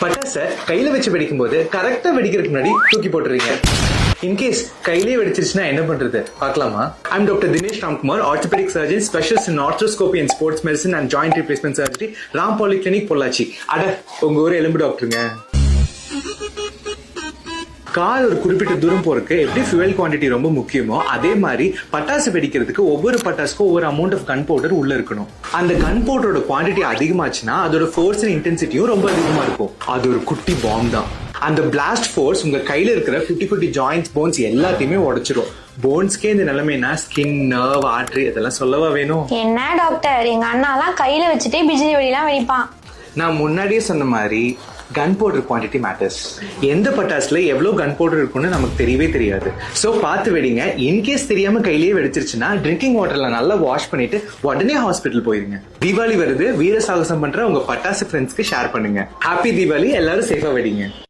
பட்டாசை கையில வச்சு வெடிக்கும் போது கரெக்டா வெடிக்கிறதுக்கு முன்னாடி தூக்கி போட்டுறீங்க. இன்கேஸ் கையிலே வெடிச்சிருச்சுன்னா என்ன பண்றது பார்க்கலாமா? I'm Dr. Dinesh Ramkumar, orthopedic surgeon, specialist in arthroscopy and sports medicine and joint replacement surgery, Ram Polyclinic, Pollachi. அட உங்க ஊர் எலும்பு டாக்டருங்க. கார் ஒரு குறிப்பிட்ட தூரம் போறதுக்கு எப்படி ஃபியூவல் குவான்டிட்டி ரொம்ப முக்கியமோ அதே மாதிரி பட்டாசு வெடிக்கிறதுக்கு ஒவ்வொரு பட்டாசுக்கும் ஒவ்வொரு அமௌண்ட் ஆஃப் கன் பவுடர் உள்ள இருக்கணும். அந்த கன் பவுடரோட குவான்டிட்டி அதிகமாச்சுன்னா அதோட ஃபோர்ஸ் அண்ட் இன்டென்சிட்டியும் ரொம்ப அதிகமா இருக்கும். அது ஒரு குட்டி பாம் தான். அந்த பிளாஸ்ட் ஃபோர்ஸ் உங்க கையில இருக்கிற குட்டி குட்டி ஜாயிண்ட்ஸ், போன்ஸ் எல்லாத்தையுமே உடைச்சிரும். போன்ஸ்க்கே இந்த நிலைமைனா ஸ்கின், நர்வ், ஆர்டரி இதெல்லாம் சொல்லவா வேணும்? என்ன டாக்டர், எங்க அண்ணாலாம் கையில வச்சுட்டே பிஜிலி வெடிலாம் வெடிப்பான். நான் முன்னாடியே சொன்ன மாதிரி கன் பவுடர் குவான்டிட்டி மேட்டர்ஸ். எந்த பட்டாசுல எவ்வளவு கன் பவுடர் இருக்குன்னு நமக்கு தெரியவே தெரியாது. சோ பார்த்து வெடிங்க. இன்கேஸ் தெரியாம கையிலேயே வெடிச்சிருச்சுன்னா ட்ரிங்கிங் வாட்டர்ல நல்லா வாஷ் பண்ணிட்டு உடனே ஹாஸ்பிட்டல் போயிருங்க. தீபாவளி வருது, வீர சாகசம் பண்ற உங்க பட்டாசு ஃப்ரெண்ட்ஸ்க்கு ஷேர் பண்ணுங்க. ஹாப்பி தீபாவளி, எல்லாரும் சேஃபா வெடிங்க.